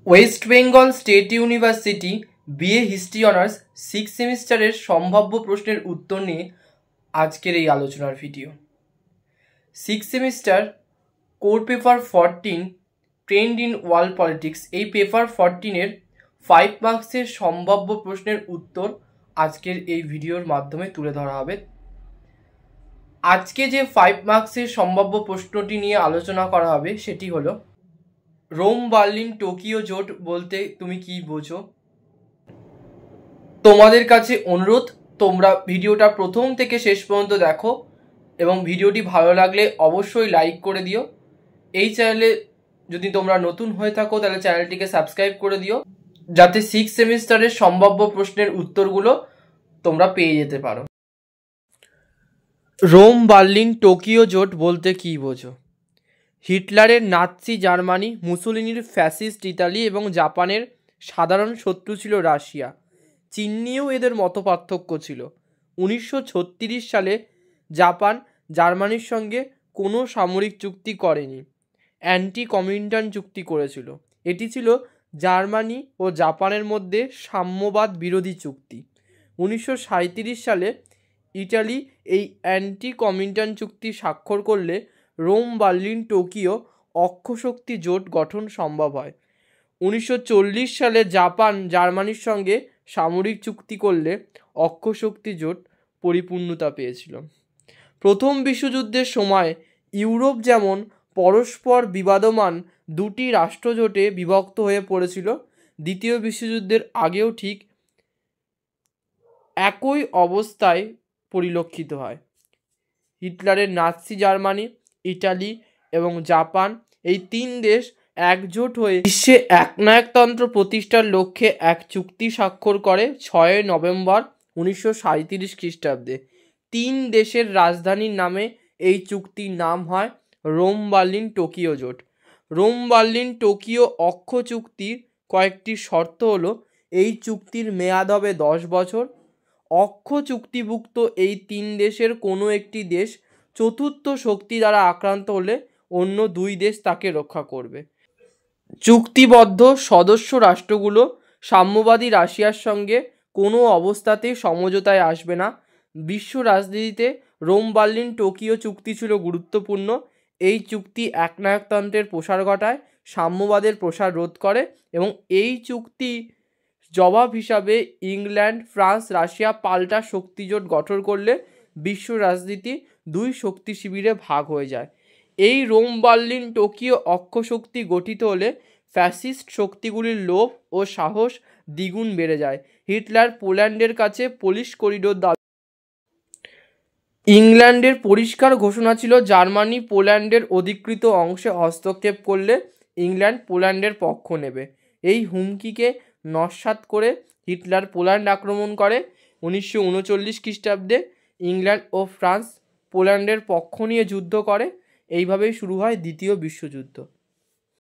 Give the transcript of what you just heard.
West Bengal state university BA history honours 6 সেমিস্টারের সম্ভাব্য প্রশ্নের উত্তর নিয়ে আজকের এই আলোচনার video. 6 semester core paper 14 trend in world politics, এই পেপার 14-এর 5 মার্কসের সম্ভাব্য প্রশ্নের উত্তর আজকের এই ভিডিওর মাধ্যমে তুলে ধরা হবে। আজকে যে 5 মার্কসের সম্ভাব্য প্রশ্নটি নিয়ে আলোচনা করা হবে সেটি হলো, রোম বার্লিন টোকিও জোট বলতে তুমি কি বোঝো? তোমাদের কাছে অনুরোধ, তোমরা ভিডিওটা প্রথম থেকে শেষ পর্যন্ত দেখো এবং ভিডিওটি ভালো লাগলে অবশ্যই লাইক করে দিও। এই চ্যানেলে যদি তোমরা নতুন হয়ে থাকো তাহলে চ্যানেলটিকে সাবস্ক্রাইব করে দিও, যাতে 6 সেমিস্টারের সম্ভাব্য প্রশ্নের উত্তরগুলো তোমরা পেয়ে যেতে পারো। রোম বার্লিন টোকিও জোট বলতে কি বোঝো? হিটলারের নাৎসি জার্মানি, মুসোলিনির ফ্যাসিস্ট ইতালি এবং জাপানের সাধারণ শত্রু ছিল রাশিয়া। চীন নিয়েও এদের মতপার্থক্য ছিল। 1936 সালে জাপান জার্মানির সঙ্গে কোনো সামরিক চুক্তি করেনি, অ্যান্টি কমিন্টার্ন চুক্তি করেছিল। এটি ছিল জার্মানি ও জাপানের মধ্যে সাম্যবাদ বিরোধী চুক্তি। 1937 সালে ইটালি এই অ্যান্টি কমিন্টার্ন চুক্তি স্বাক্ষর করলে রোম বার্লিন টোকিও অক্ষশক্তি জোট গঠন সম্ভব হয়। 1940 সালে জাপান জার্মানির সঙ্গে সামরিক চুক্তি করলে অক্ষশক্তি জোট পরিপূর্ণতা পেয়েছিল। প্রথম বিশ্বযুদ্ধের সময় ইউরোপ যেমন পরস্পর বিবাদমান দুটি রাষ্ট্রজোটে বিভক্ত হয়ে পড়েছিল, দ্বিতীয় বিশ্বযুদ্ধের আগেও ঠিক একই অবস্থায় পরিলক্ষিত হয়। হিটলারের নাৎসি জার্মানি, ইটালি এবং জাপান, এই তিন দেশ একজোট হয়ে বিশ্বে একনায়কতন্ত্র প্রতিষ্ঠার লক্ষ্যে এক চুক্তি স্বাক্ষর করে 6 নভেম্বর 1937 খ্রিস্টাব্দে। তিন দেশের রাজধানীর নামে এই চুক্তির নাম হয় রোম বার্লিন টোকিও জোট। রোম বার্লিন টোকিও অক্ষ চুক্তির কয়েকটি শর্ত হলো, এই চুক্তির মেয়াদ হবে 10 বছর। অক্ষ চুক্তিভুক্ত এই তিন দেশের কোনো একটি দেশ চতুর্থ শক্তি দ্বারা আক্রান্ত হলে অন্য দুই দেশ তাকে রক্ষা করবে। চুক্তিবদ্ধ সদস্য রাষ্ট্রগুলো সাম্যবাদী রাশিয়ার সঙ্গে কোনো অবস্থাতেই সমঝোতায় আসবে না। বিশ্ব রাজনীতিতে রোম বার্লিন টোকিও চুক্তি ছিল গুরুত্বপূর্ণ। এই চুক্তি একনায়কতন্ত্রের প্রসার ঘটায়, সাম্যবাদের প্রসার রোধ করে এবং এই চুক্তি জবাব হিসাবে ইংল্যান্ড, ফ্রান্স, রাশিয়া পাল্টা শক্তিজোট গঠন করলে বিশ্ব রাজনীতি দুই শক্তি শিবিরে ভাগ হয়ে যায়। এই রোম বার্লিন টোকিও অক্ষশক্তি গঠিত হলে ফ্যাসিস্ট শক্তিগুলির লোভ ও সাহস দ্বিগুণ বেড়ে যায়। হিটলার পোল্যান্ডের কাছে পোলিশ করিডোর দাবি। ইংল্যান্ডের পরিষ্কার ঘোষণা ছিল, জার্মানি পোল্যান্ডের অধিকৃত অংশে হস্তক্ষেপ করলে ইংল্যান্ড পোল্যান্ডের পক্ষ নেবে। এই হুমকিকে নস্যাৎ করে হিটলার পোল্যান্ড আক্রমণ করে। 1939 খ্রিস্টাব্দে ইংল্যান্ড ও ফ্রান্স পোল্যান্ডের পক্ষ নিয়ে যুদ্ধ করে। এইভাবেই শুরু হয় দ্বিতীয় বিশ্বযুদ্ধ।